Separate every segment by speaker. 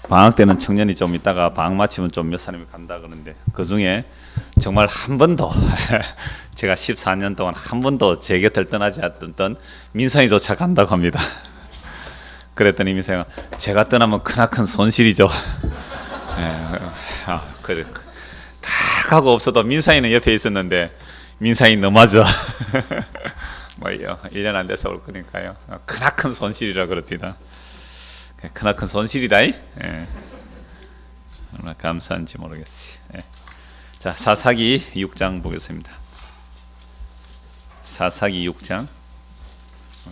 Speaker 1: 방학 때는 청년이 좀 있다가 방학 마치면 좀 몇 사람이 간다 그러는데 그 중에 정말 한 번도 제가 14년 동안 한 번도 제 곁을 떠나지 않던 민상이조차 간다고 합니다. 그랬더니 민상이가 제가 떠나면 크나큰 손실이죠. 다 가고 없어도 민상이는 옆에 있었는데 민상이 너무하죠. 뭐요 1년 안 돼서 올 거니까요. 크나큰 손실이라 그럽니다. 크나큰 손실이다. 얼마나 감사한지 모르겠어요. 자, 사사기 6장 보겠습니다. 사사기 6장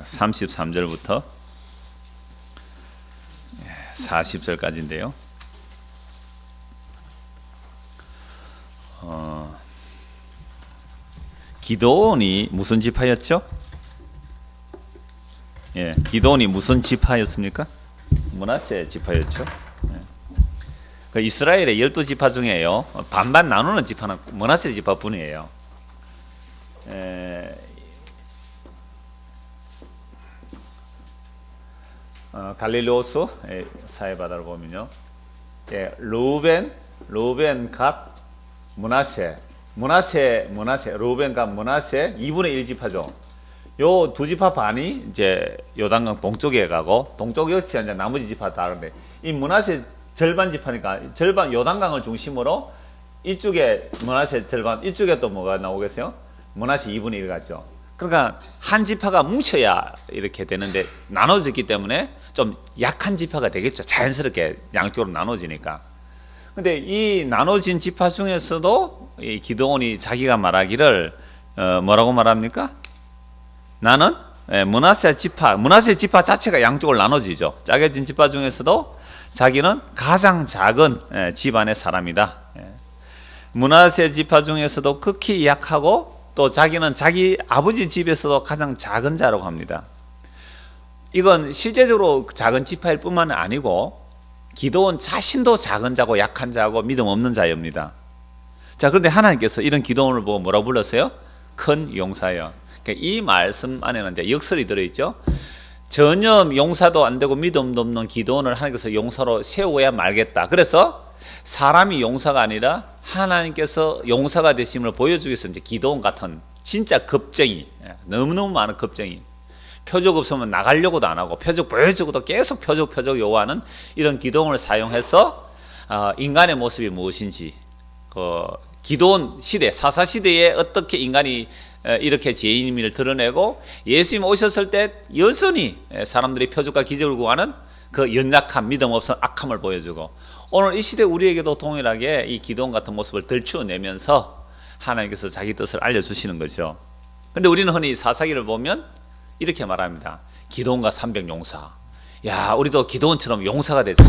Speaker 1: 33절부터 40절까지인데요. 기드온이 무슨 지파였죠? 기드온이 무슨 지파였습니까? 므낫세 지파였죠. 그 이스라엘의 12지파 중에요 반반 나누는 지파는 므낫세 지파뿐이에요. 갈릴리오스 사해바다를 보면요, 르우벤, 갓, 므낫세, 르우벤, 갓, 므낫세 2분의 1지파죠. 요 두 지파 반이 이제 요단강 동쪽에 가고 동쪽 역시 이제 나머지 지파 다른데 이 므낫세 절반 지파니까 절반 요단강을 중심으로 이쪽에 므낫세 절반, 이쪽에 또 뭐가 나오겠어요? 므낫세 2분의 1 같죠. 그러니까 한 지파가 뭉쳐야 이렇게 되는데 나눠졌기 때문에 좀 약한 지파가 되겠죠. 자연스럽게 양쪽으로 나눠지니까. 근데 이 나눠진 지파 중에서도 이 기드온이 자기가 말하기를 뭐라고 말합니까? 나는 므낫세 지파 자체가 양쪽으로 나눠지죠. 짜겨진 지파 중에서도 자기는 가장 작은 집안의 사람이다. 므낫세 지파 중에서도 극히 약하고 또 자기는 자기 아버지 집에서도 가장 작은 자라고 합니다. 이건 실제적으로 작은 지파일 뿐만 아니고 기드온 자신도 작은 자고 약한 자고 믿음 없는 자입니다. 자, 그런데 하나님께서 이런 기드온을 보고 뭐라고 불렀어요? 큰 용사여. 이 말씀 안에는 이제 역설이 들어있죠. 전혀 용사도 안 되고 믿음도 없는 기드온을 하나님께서 용사로 세워야 말겠다. 그래서 사람이 용사가 아니라 하나님께서 용사가 되심을 보여주기 위해서 이제 기드온 같은 진짜 겁쟁이, 너무너무 많은 겁쟁이, 표적 없으면 나가려고도 안 하고 표적 보여주고도 계속 표적 요구하는 이런 기드온을 사용해서 인간의 모습이 무엇인지, 그 기드온 시대, 사사 시대에 어떻게 인간이 이렇게 죄인임을 드러내고 예수님 오셨을 때 여전히 사람들이 표적과 기적을 구하는 그 연약함, 믿음 없은 악함을 보여주고, 오늘 이 시대 우리에게도 동일하게 이 기드온 같은 모습을 들추어내면서 하나님께서 자기 뜻을 알려주시는 거죠. 근데 우리는 흔히 사사기를 보면 이렇게 말합니다. 기드온과 300용사. 야, 우리도 기드온처럼 용사가 되자.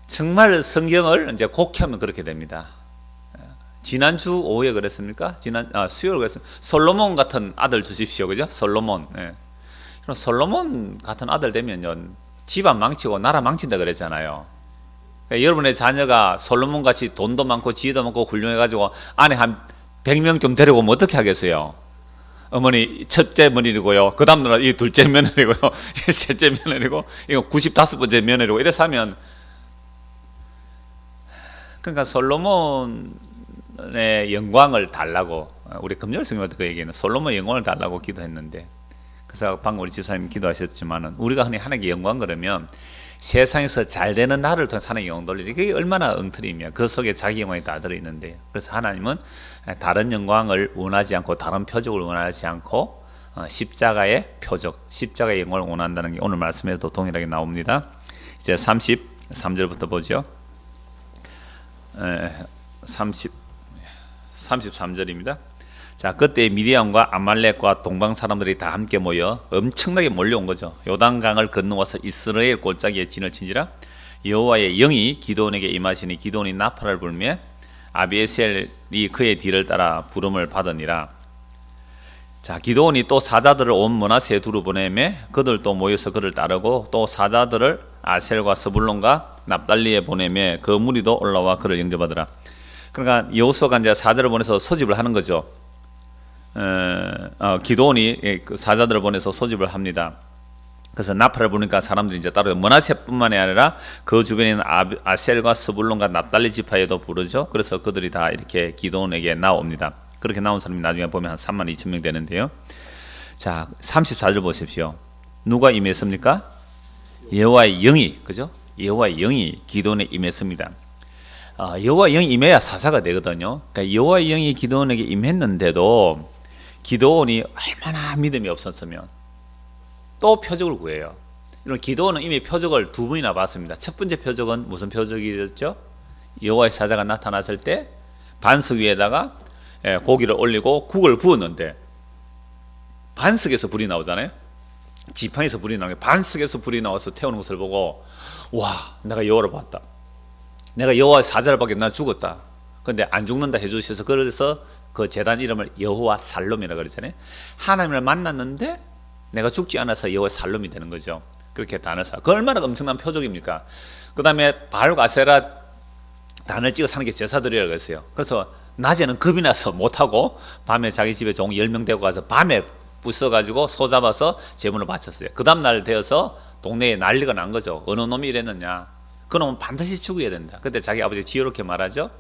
Speaker 1: 정말 성경을 이제 곡해하면 그렇게 됩니다. 지난주 오후에 그랬습니까? 수요일 그랬습니다. 솔로몬 같은 아들 주십시오. 그죠? 솔로몬. 솔로몬 같은 아들 되면요, 집안 망치고 나라 망친다 그랬잖아요. 그러니까 여러분의 자녀가 솔로몬 같이 돈도 많고 지혜도 많고 훌륭해가지고 안에 한 100명 좀 데리고 오면 어떻게 하겠어요? 어머니 첫째 며느리고요, 그 다음 누나 이 둘째 며느리고요, 셋째 며느리고, 이거 95번째 며느리고, 이래서 하면, 그러니까 솔로몬의 영광을 달라고, 우리 금요일 성경부터 그 얘기는 솔로몬의 영광을 달라고 기도했는데, 그래서 방금 우리 집사님 기도하셨지만은 우리가 흔히 하나님께 영광 그러면 세상에서 잘 되는 나를 통해서 하나님께 영광 돌리지, 그게 얼마나 엉터리이며 그 속에 자기 영광이 다 들어있는데, 그래서 하나님은 다른 영광을 원하지 않고 다른 표적을 원하지 않고 십자가의 표적, 십자가의 영광을 원한다는 게 오늘 말씀에도 동일하게 나옵니다. 이제 33절부터 보죠. 33절입니다. 자, 그때 미디안과 아말렉과 동방 사람들이 다 함께 모여 엄청나게 몰려온 거죠. 요단강을 건너와서 이스라엘 골짜기에 진을 친지라 여호와의 영이 기드온에게 임하시니 기드온이 나팔을 불며 아비에셀이 그의 뒤를 따라 부름을 받으니라. 자, 기드온이 또 사자들을 온 므낫세에 두루 보내매 그들도 모여서 그를 따르고 또 사자들을 아셀과 스불론과 납달리에 보내매 그 무리도 올라와 그를 영접하더라. 그러니까 여호수아가 이제 사자를 보내서 소집을 하는 거죠. 기드온이 그 사자들을 보내서 소집을 합니다. 그래서 나팔을 부니까 사람들이 이제 따로 므낫세뿐만이 아니라 그 주변에 있는 아셀과 스불론과 납달리 지파에도 부르죠. 그래서 그들이 다 이렇게 기도원에게 나옵니다. 그렇게 나온 사람이 나중에 보면 한 32,000명 되는데요. 자, 34절 보십시오. 누가 임했습니까? 여호와의 영이, 그죠? 여호와의 영이 기도원에 임했습니다. 여호와의 영이 임해야 사사가 되거든요. 그러니까 여호와의 영이 기도원에게 임했는데도 기도원이 얼마나 믿음이 없었으면 또 표적을 구해요. 이런 기도원은 이미 표적을 두 번이나 봤습니다. 첫 번째 표적은 무슨 표적이었죠? 여호와의 사자가 나타났을 때 반석 위에다가 고기를 올리고 국을 부었는데 반석에서 불이 나오잖아요. 지팡이에서 불이 나오게 반석에서 불이 나와서 태우는 것을 보고 와, 내가 여호와를 봤다. 내가 여호와의 사자를 봤기에 난 죽었다. 그런데 안 죽는다 해주셔서 그래서 그 제단 이름을 여호와 살롬이라고 그러잖아요. 하나님을 만났는데 내가 죽지 않아서 여호와의 살롬이 되는 거죠. 그렇게 단을 쌓아. 그 얼마나 엄청난 표적입니까? 그 다음에 바알과 아세라 단을 찍어 사는 게 제사들이라고 했어요. 그래서 낮에는 겁이 나서 못하고 밤에 자기 집에 종 10명 데리고 가서 밤에 부숴가지고 소 잡아서 제물을 바쳤어요. 그 다음날 되어서 동네에 난리가 난 거죠. 어느 놈이 이랬느냐. 그 놈은 반드시 죽어야 된다. 그때 자기 아버지가 지혜롭게 말하죠.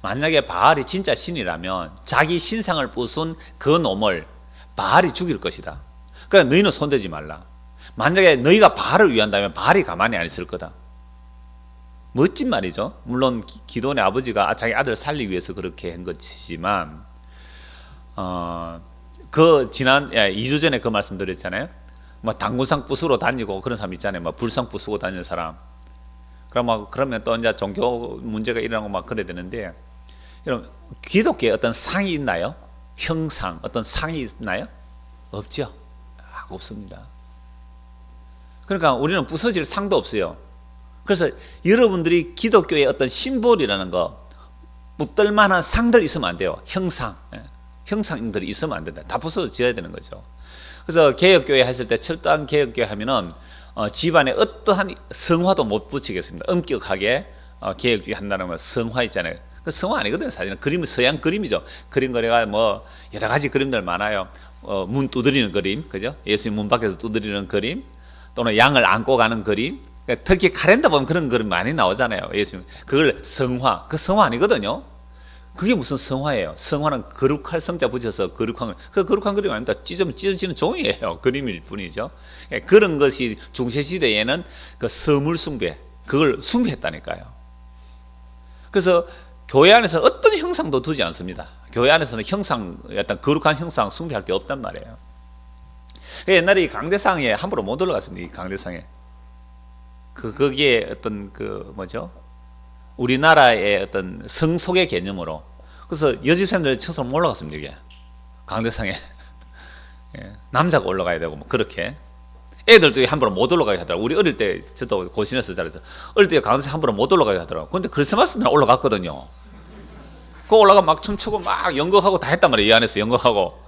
Speaker 1: 만약에 바알이 진짜 신이라면 자기 신상을 부순 그 놈을 바알이 죽일 것이다. 그러니까 너희는 손대지 말라. 만약에 너희가 바알을 위한다면 바알이 가만히 안 있을 거다. 멋진 말이죠. 물론 기도원의 아버지가 자기 아들을 살리기 위해서 그렇게 한 것이지만 그 지난 2주 전에 그 말씀 드렸잖아요. 뭐 당군상 부수러 다니고 그런 사람 있잖아요. 뭐 불상 부수고 다니는 사람. 그러면 또 이제 종교 문제가 일어나고 막 그래야 되는데, 여러분 기독교에 어떤 상이 있나요? 형상, 어떤 상이 있나요? 없죠. 없습니다. 그러니까 우리는 부서질 상도 없어요. 그래서 여러분들이 기독교의 어떤 심볼이라는 거, 붙들 만한 상들 있으면 안 돼요. 형상, 형상들이 있으면 안 된다. 다 부서져야 되는 거죠. 그래서 개혁교회 했을 때 철저한 개혁교회 하면은 집안에 어떠한 성화도 못 붙이겠습니다. 엄격하게 개혁주의 한다는 건 성화 있잖아요. 그 성화 아니거든요. 사실은 그림은 서양 그림이죠. 그림 거래가 뭐 여러 가지 그림들 많아요. 문 두드리는 그림, 그죠? 예수님 문 밖에서 두드리는 그림, 또는 양을 안고 가는 그림. 그러니까 특히 카렌다 보면 그런 그림 많이 나오잖아요. 예수님 그걸 성화, 그 성화 아니거든요. 그게 무슨 성화예요? 성화는 거룩할 성자 붙여서 거룩한, 그 거룩한 그림 아닙니다. 찢어지는 종이에요. 그림일 뿐이죠. 그런 것이 중세시대에는 그 서물 숭배, 그걸 숭배했다니까요. 그래서 교회 안에서 어떤 형상도 두지 않습니다. 교회 안에서는 형상, 어떤 거룩한 형상 숭배할 게 없단 말이에요. 옛날에 이 강대상에 함부로 못 올라갔습니다. 이 강대상에. 거기에 어떤 우리나라의 어떤 성속의 개념으로. 그래서 여집사님들 처음 올라갔습니다. 이게 강대상에. 남자가 올라가야 되고 뭐 그렇게. 애들도 함부로 못 올라가게 하더라고. 우리 어릴 때 저도 고신에서 자라서 어릴 때 강대상 함부로 못 올라가게 하더라고. 근데 크리스마스 날 올라갔거든요. 그 올라가 막 춤추고 막 연극하고 다 했단 말이에요. 이 안에서 연극하고.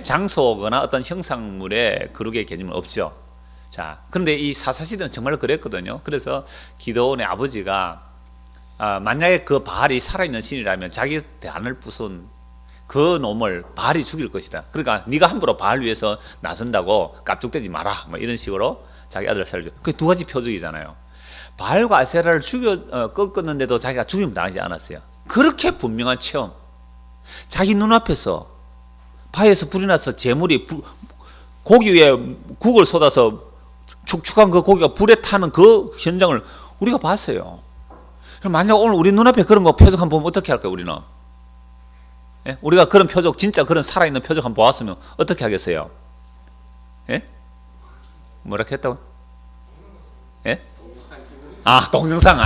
Speaker 1: 장소거나 어떤 형상물의 거룩의 개념은 없죠. 자, 그런데 이 사사시대는 정말 그랬거든요. 그래서 기도원의 아버지가 만약에 그 바알이 살아있는 신이라면 자기 대안을 부순 그 놈을 바알이 죽일 것이다. 그러니까 네가 함부로 바알 위해서 나선다고 깝죽대지 마라. 뭐 이런 식으로 자기 아들을 살려줘. 그게 두 가지 표적이잖아요. 바알과 아세라를 꺾었는데도 자기가 죽임 당하지 않았어요. 그렇게 분명한 체험. 자기 눈앞에서 바위에서 불이 나서 재물이 고기 위에 국을 쏟아서 축축한 그 고기가 불에 타는 그 현장을 우리가 봤어요. 그럼 만약 오늘 우리 눈앞에 그런 거 표적 한번 보면 어떻게 할까요, 우리는? 예? 우리가 그런 표적, 진짜 그런 살아있는 표적 한번 보았으면 어떻게 하겠어요? 예? 뭐라 했다고? 예? 동영상.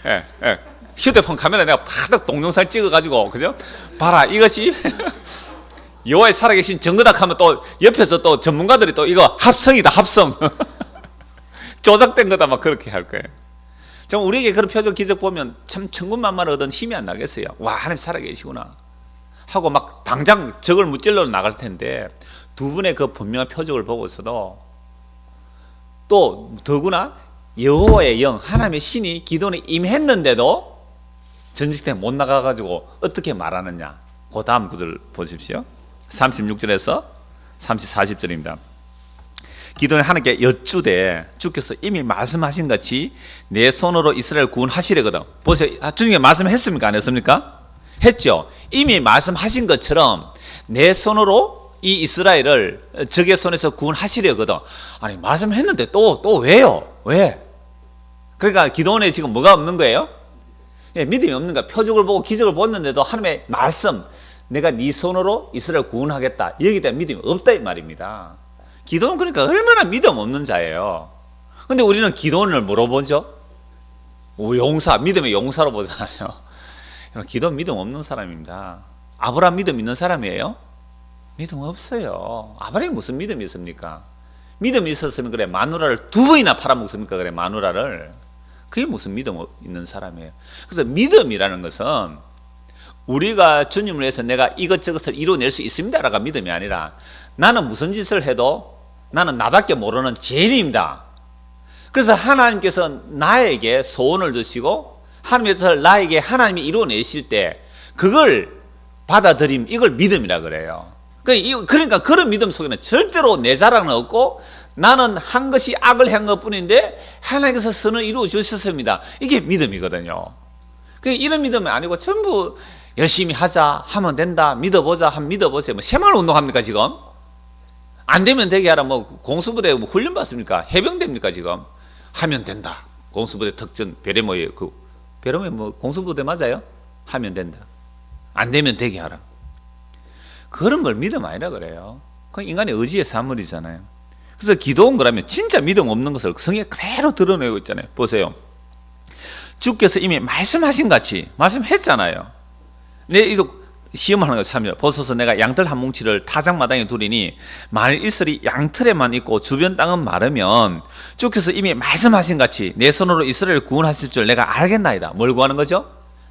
Speaker 1: 예, 예. 휴대폰 카메라 내가 파닥 동영상 찍어가지고, 그죠? 봐라, 이것이 여호와의 살아계신 정거닥 하면 또 옆에서 또 전문가들이 또 이거 합성이다, 합성. 조작된 거다, 막 그렇게 할 거예요. 정 우리에게 그런 표적 기적 보면 참 천군만마를 얻은 힘이 안 나겠어요. 와, 하나님 살아계시구나 하고 막 당장 적을 무찔러 나갈 텐데, 두 분의 그 분명한 표적을 보고서도 또 더구나 여호와의 영, 하나님의 신이 기도원에 임했는데도 전직 때 못 나가가지고 어떻게 말하느냐. 그 다음 구절 보십시오. 36절에서 40절입니다. 기도는 하나님께 여쭈되 주께서 이미 말씀하신 같이 내 손으로 이스라엘 구원하시려거든. 보세요. 주님께 말씀했습니까? 안 했습니까? 했죠. 이미 말씀하신 것처럼 내 손으로 이 이스라엘을 적의 손에서 구원하시려거든. 아니 말씀했는데 또 왜요? 왜? 그러니까 기도원에 지금 뭐가 없는 거예요? 예, 믿음이 없는 거야. 표적을 보고 기적을 보는데도 하나님의 말씀, 내가 네 손으로 이스라엘 구원하겠다. 여기에 대한 믿음이 없다 이 말입니다. 기도원 그러니까 얼마나 믿음 없는 자예요. 근데 우리는 기도원을 뭐로 보죠? 용사, 믿음의 용사로 보잖아요. 기도원 믿음 없는 사람입니다. 아브라함 믿음 있는 사람이에요? 믿음 없어요. 아브라함이 무슨 믿음이 있습니까? 믿음이 있었으면 그래 마누라를 2번이나 팔아먹습니까? 그래 마누라를. 그게 무슨 믿음 있는 사람이에요. 그래서 믿음이라는 것은 우리가 주님을 위해서 내가 이것저것을 이루어낼 수 있습니다라가 믿음이 아니라 나는 무슨 짓을 해도 나는 나밖에 모르는 죄인입니다. 그래서 하나님께서 나에게 소원을 주시고 하나님께서 나에게 하나님이 이루어내실 때 그걸 받아들임, 이걸 믿음이라 그래요. 그러니까 그런 믿음 속에는 절대로 내 자랑은 없고 나는 한 것이 악을 한 것뿐인데 하나님께서 선을 이루어 주셨습니다. 이게 믿음이거든요. 이런 믿음이 아니고 전부 열심히 하자, 하면 된다, 믿어보자, 하면 믿어보세요. 뭐 새마을 운동합니까 지금? 안 되면 되게 하라. 뭐 공수부대 뭐 훈련 받습니까? 해병대입니까 지금? 하면 된다. 공수부대 특전 베레모에 베레모에 뭐 공수부대 맞아요? 하면 된다. 안 되면 되게 하라. 그런 걸 믿음 아니라 그래요. 그건 인간의 의지의 산물이잖아요. 그래서 기도원 그러면 진짜 믿음 없는 것을 성경에 그대로 드러내고 있잖아요. 보세요. 주께서 이미 말씀하신 같이 말씀했잖아요. 이거 시험하는 거 참요. 보소서 내가 양털 한 뭉치를 타작마당에 두리니 만일 이슬이 양털에만 있고 주변 땅은 마르면 주께서 이미 말씀하신 같이 내 손으로 이스라엘을 구원하실 줄 내가 알겠나이다. 뭘 구하는 거죠?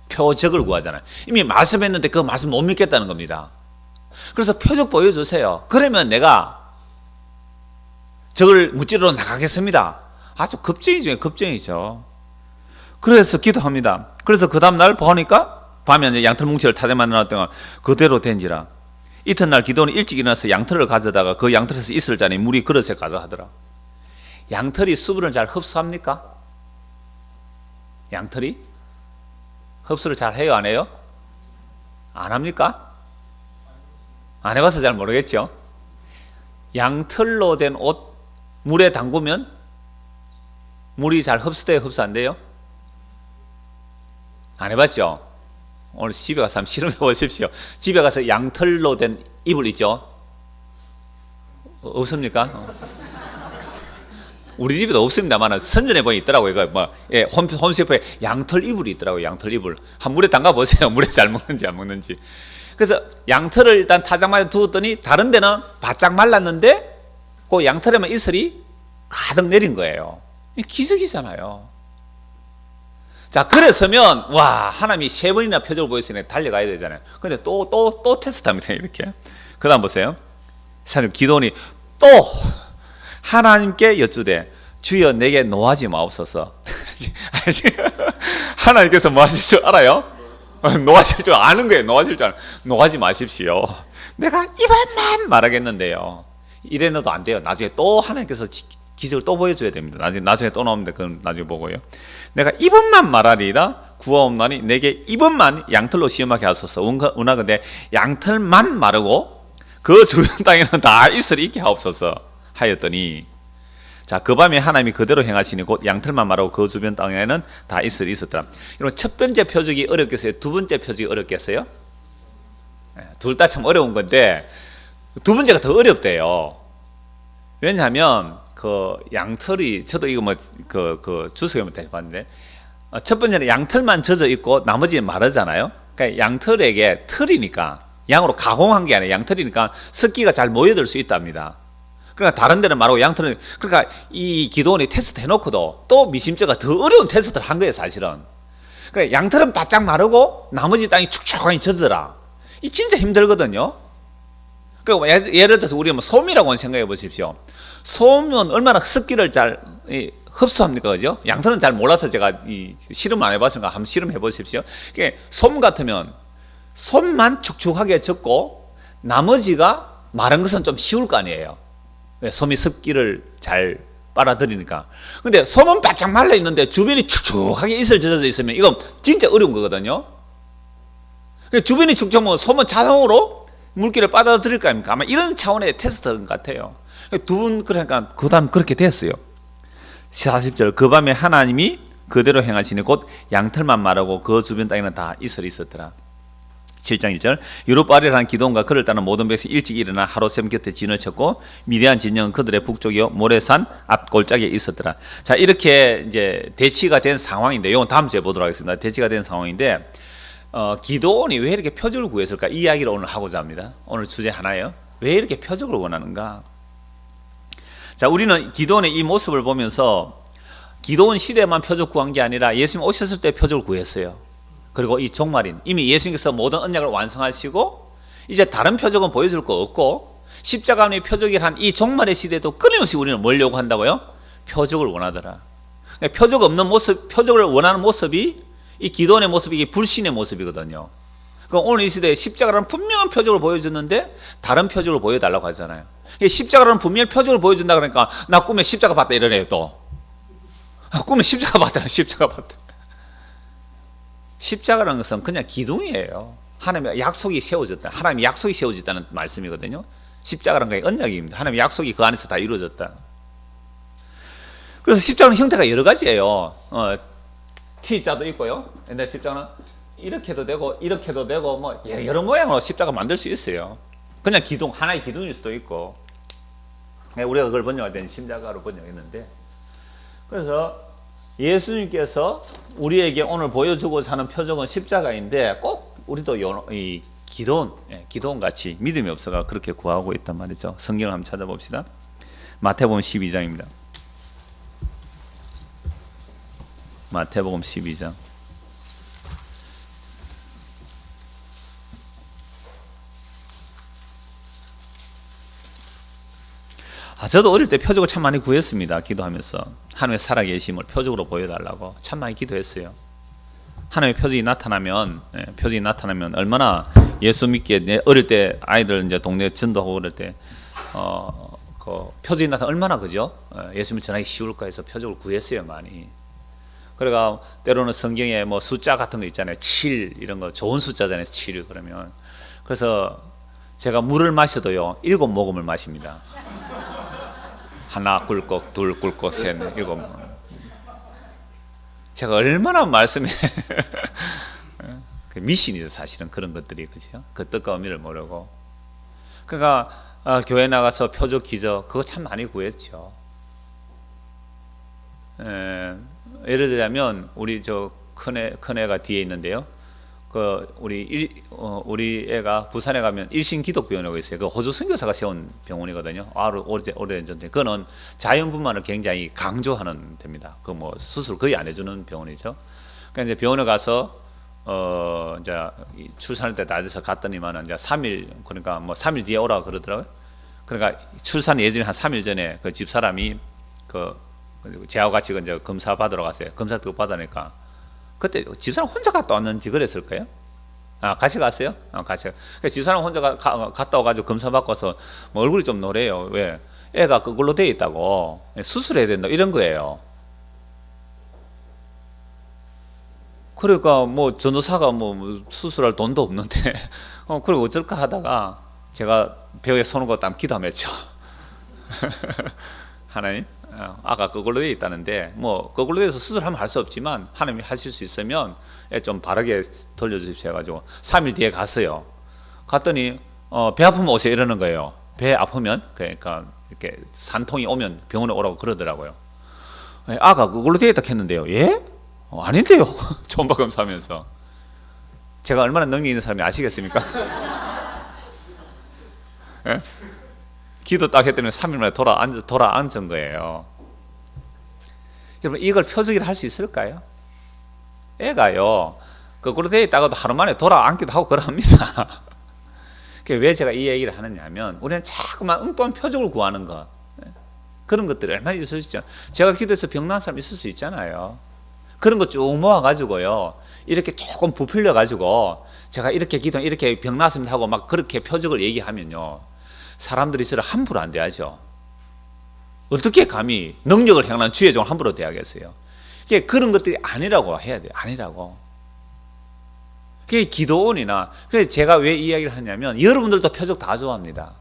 Speaker 1: 표적을 구하잖아요. 이미 말씀했는데 그 말씀 못 믿겠다는 겁니다. 그래서 표적 보여주세요. 그러면 내가 적을 무찌르러 나가겠습니다. 아주 겁쟁이 중에 겁쟁이죠. 그래서 기도합니다. 그래서 그 다음날 보니까 밤에 이제 양털 뭉치를 타대만 나왔더니 그대로 된지라. 이튿날 기도는 일찍 일어나서 양털을 가져다가 그 양털에서 있을 자니 물이 그릇에 가져가더라. 양털이 수분을 잘 흡수합니까? 양털이? 흡수를 잘 해요 안 해요? 안 합니까? 안 해봐서 잘 모르겠죠. 양털로 된 옷 물에 담그면 물이 잘 흡수돼요? 흡수 안 돼요? 안 해봤죠? 오늘 집에 가서 한번 실험해 보십시오. 집에 가서 양털로 된 이불 있죠? 없습니까? 우리 집에도 없습니다만 선전해 보니 있더라고요. 이거 뭐 홈쇼핑에 양털 이불이 있더라고요. 양털 이불. 한 물에 담가 보세요. 물에 잘 먹는지 안 먹는지. 그래서 양털을 일단 타작마에 두었더니 다른 데는 바짝 말랐는데 그 양털에만 이슬이 가득 내린 거예요. 기적이잖아요. 자, 그랬으면 와 하나님이 3번이나 표적을 보였으니 달려가야 되잖아요. 근데 또 테스트합니다. 이렇게. 그 다음 보세요. 사실 기도원이 또 하나님께 여쭈되 주여 내게 노하지 마옵소서. 하나님께서 뭐 하실 줄 알아요? 노하실 줄 아는 거예요. 노하실 줄 노하지 마십시오. 내가 이번만 말하겠는데요. 이래너도 안 돼요. 나중에 또 하나님께서 기적을 또 보여줘야 됩니다. 나중에 또 나오는데 그건 나중에 보고요. 내가 이번만 말하리라 구하옵나니 내게 이번만 양털로 시험하게 하소서. 원하건대 양털만 마르고 그 주변 땅에는 다 이슬이 있게 하옵소서 하였더니 자, 그 밤에 하나님이 그대로 행하시니 곧 양털만 마르고 그 주변 땅에는 다 이슬이 있었더라. 여러분 첫 번째 표적이 어렵겠어요? 두 번째 표적이 어렵겠어요? 둘 다 참 어려운 건데 두 번째가 더 어렵대요. 왜냐하면 그 양털이 저도 이거 뭐 그 주석에만 대봤는데 첫 번째는 양털만 젖어 있고 나머지는 마르잖아요. 그러니까 양털에게 털이니까 양으로 가공한 게 아니라 양털이니까 습기가 잘 모여들 수 있답니다. 그러니까 다른 데는 마르고 양털은 그러니까 이 기도원이 테스트 해놓고도 또 미심쩍어 더 어려운 테스트를 한 거예요 사실은. 그러니까 양털은 바짝 마르고 나머지 땅이 축축하게 젖더라. 이 진짜 힘들거든요. 그러니까 예를 들어서 우리가 뭐 솜이라고 생각해 보십시오. 솜은 얼마나 습기를 잘 흡수합니까, 그죠? 양털은 잘 몰라서 제가 이 실험 안 해봤으니까 한번 실험해 보십시오. 그러니까 솜 같으면 솜만 축축하게 젖고 나머지가 마른 것은 좀 쉬울 거 아니에요. 왜? 솜이 습기를 잘 빨아들이니까. 근데 솜은 바짝 말라 있는데 주변이 축축하게 이슬 젖어져 있으면 이건 진짜 어려운 거거든요. 주변이 축축하면 솜은 자동으로 물기를 빨아들일 거 아닙니까? 아마 이런 차원의 테스트인 것 같아요. 두 분 그러니까 그 다음 그렇게 됐어요. 40절 그 밤에 하나님이 그대로 행하시니 곧 양털만 마르고 그 주변 땅에는 다 이슬이 있었더라. 7장 1절 여룹바알이라는 기드온과 그를 따른 모든 백성이 일찍 일어나 하롯셈 곁에 진을 쳤고 미디안 진영은 그들의 북쪽이요 모레산 앞 골짜기에 있었더라. 자, 이렇게 이제 대치가 된 상황인데 이건 다음 주에 보도록 하겠습니다. 대치가 된 상황인데 기드온이 왜 이렇게 표적을 구했을까? 이 이야기를 오늘 하고자 합니다. 오늘 주제 하나예요. 왜 이렇게 표적을 원하는가? 자, 우리는 기드온의 이 모습을 보면서 기드온 시대만 표적 구한 게 아니라 예수님 오셨을 때 표적을 구했어요. 그리고 이 종말인 이미 예수님께서 모든 언약을 완성하시고 이제 다른 표적은 보여줄 거 없고 십자가의 표적이란 이 종말의 시대도 끊임없이 우리는 뭘 요구한다고요? 표적을 원하더라. 그러니까 표적 없는 모습, 표적을 원하는 모습이 이 기도원의 모습이 이게 불신의 모습이거든요. 그럼 오늘 이 시대에 십자가라는 분명한 표적을 보여줬는데 다른 표적을 보여달라고 하잖아요. 십자가라는 분명한 표적을 보여준다 그러니까 나 꿈에 십자가 봤다 이러네요 또. 꿈에 십자가 봤다, 십자가 봤다. 십자가라는 것은 그냥 기둥이에요. 하나님의 약속이 세워졌다. 하나님의 약속이 세워졌다는 말씀이거든요. 십자가라는 게 언약입니다. 하나님의 약속이 그 안에서 다 이루어졌다. 그래서 십자가는 형태가 여러 가지예요. T자도 있고요. 근데 십자가는 이렇게도 되고 이렇게도 되고 뭐 여러 모양으로 십자가 만들 수 있어요. 그냥 기둥, 하나의 기둥일 수도 있고. 우리가 그걸 번역할 때는 십자가로 번역했는데, 그래서 예수님께서 우리에게 오늘 보여주고자 하는 표적은 십자가인데 꼭 우리도 이 기도원 같이 믿음이 없어가 그렇게 구하고 있단 말이죠. 성경을 한번 찾아봅시다. 마태복음 12장입니다. 마태복음 12장. 저도 어릴 때 표적을 참 많이 구했습니다. 기도하면서 하나님의 살아계심을 표적으로 보여달라고 참 많이 기도했어요. 하나님의 표적이 나타나면 얼마나 예수 믿게, 어릴 때 아이들 이제 동네 전도하고 그럴 때 그 표적이 나타나면 얼마나 그죠? 예수님을 전하기 쉬울까 해서 표적을 구했어요 많이. 그러니까 때로는 성경에 뭐 숫자 같은 거 있잖아요. 7 이런 거 좋은 숫자잖아요. 7 그러면. 그래서 제가 물을 마셔도요 7모금을 마십니다. 하나 꿀꺽, 둘 꿀꺽, 셋, 7. 제가 얼마나 말씀에 미신이죠 사실은 그런 것들이 그죠? 그 뜻과 의미를 모르고. 그러니까 교회 나가서 표적 기적 그거 참 많이 구했죠. 예를 들자면 우리 저 큰애가 뒤에 있는데요. 우리 애가 부산에 가면 일신기독병원이라고 있어요. 그 호주 선교사가 세운 병원이거든요. 오래된 전에. 그거는 자연분만을 굉장히 강조하는 데입니다. 그 뭐 수술 거의 안 해주는 병원이죠. 그러니까 이제 병원에 가서 이제 출산할 때 다 돼서 갔더니만은 이제 3일 그러니까 뭐 3일 뒤에 오라 그러더라고요. 그러니까 출산 예전에 한 3일 전에 그 집사람이 제하고 같이 이제 검사 받으러 갔어요. 검사 또 받으니까. 그때 집사람 혼자 갔다 왔는지 그랬을까요? 같이 갔어요? 같이. 그러니까 집사람 혼자 갔다 와가지고 검사 받고 와서 뭐 얼굴이 좀 노래요. 왜? 애가 그걸로 돼 있다고. 수술해야 된다. 이런 거예요. 그러니까 뭐 전도사가 뭐 수술할 돈도 없는데, 그리고 어쩔까 하다가 제가 벽에 손을 걷다 기도하면죠. 하나님, 아까 그걸로 되어 있다는데 뭐 그걸로 돼서 수술하면 할 수 없지만 하나님이 하실 수 있으면 좀 바르게 돌려주십시오 해가지고 3일 뒤에 갔어요. 갔더니 배 아프면 오세요 이러는 거예요. 배 아프면 그러니까 이렇게 산통이 오면 병원에 오라고 그러더라고요. 아가 그걸로 되어 있다 했는데요. 예? 아닌데요. 전파 검사하면서 제가 얼마나 능력 있는 사람이 아시겠습니까? 예? 기도 딱 했더니 3일 만에 돌아앉은 거예요. 여러분 이걸 표적이라 할 수 있을까요? 애가요 거꾸로 되어 있다가도 하루 만에 돌아앉기도 하고 그럽니다. 왜 제가 이 얘기를 하느냐면 우리는 자꾸만 엉뚱한 표적을 구하는 것, 그런 것들이 얼마나 있을 수 있죠. 제가 기도해서 병난 사람 있을 수 있잖아요. 그런 거 쭉 모아가지고요. 이렇게 조금 부풀려가지고 제가 이렇게 기도 이렇게 병 났습니다 하고 막 그렇게 표적을 얘기하면요. 사람들이 저를 함부로 안 대하죠. 어떻게 감히 능력을 행하는 주의 종을 함부로 대하겠어요. 그게 그런 것들이 아니라고 해야 돼요. 아니라고. 그게 기도원이나, 그래서 제가 왜 이야기를 하냐면 여러분들도 표적 다 좋아합니다.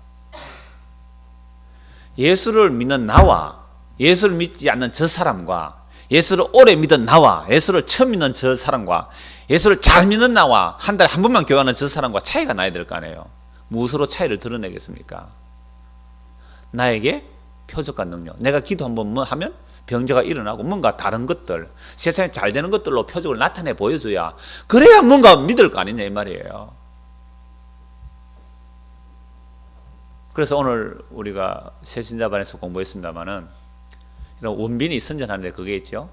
Speaker 1: 예수를 믿는 나와 예수를 믿지 않는 저 사람과 예수를 오래 믿은 나와 예수를 처음 믿는 저 사람과 예수를 잘 믿는 나와 한 달에 한 번만 교환하는 저 사람과 차이가 나야 될 거 아니에요. 무엇으로 차이를 드러내겠습니까? 나에게 표적과 능력, 내가 기도 한번 뭐 하면 병자가 일어나고 뭔가 다른 것들, 세상에 잘 되는 것들로 표적을 나타내 보여줘야, 그래야 뭔가 믿을 거 아니냐 이 말이에요. 그래서 오늘 우리가 새신자반에서 공부했습니다마는 이런 원빈이 선전하는데 그게 있죠.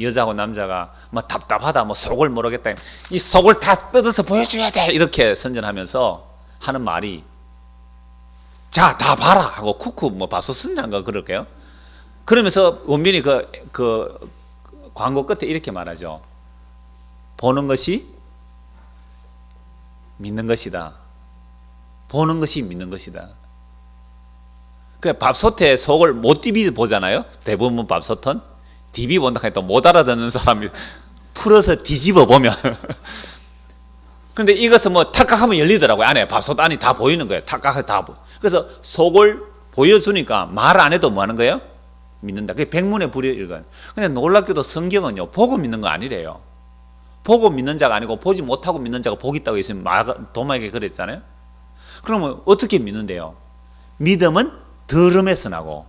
Speaker 1: 여자하고 남자가 뭐 답답하다, 뭐 속을 모르겠다, 이 속을 다 뜯어서 보여줘야 돼, 이렇게 선전하면서 하는 말이, 자, 다 봐라 하고 쿠쿠 뭐 밥솥 선전한가 그럴게요. 그러면서 원빈이 그 광고 끝에 이렇게 말하죠. 보는 것이 믿는 것이다. 보는 것이 믿는 것이다. 그래, 밥솥에 속을 못 디비 보잖아요. 대부분 밥솥은 디비 본다 하니까 못 알아듣는 사람이 풀어서 뒤집어 보면 그런데 이것은 뭐 탁각하면 열리더라고요. 안에 밥솥 안이 다 보이는 거예요. 탁각을 다 그래서 속을 보여주니까 말 안 해도 뭐 하는 거예요? 믿는다. 그게 백문의 불여일견. 근데 놀랍게도 성경은요, 보고 믿는 거 아니래요. 보고 믿는 자가 아니고 보지 못하고 믿는 자가 복이 있다고 했으면 도마에게 그랬잖아요. 그러면 어떻게 믿는데요? 믿음은 들음에서 나고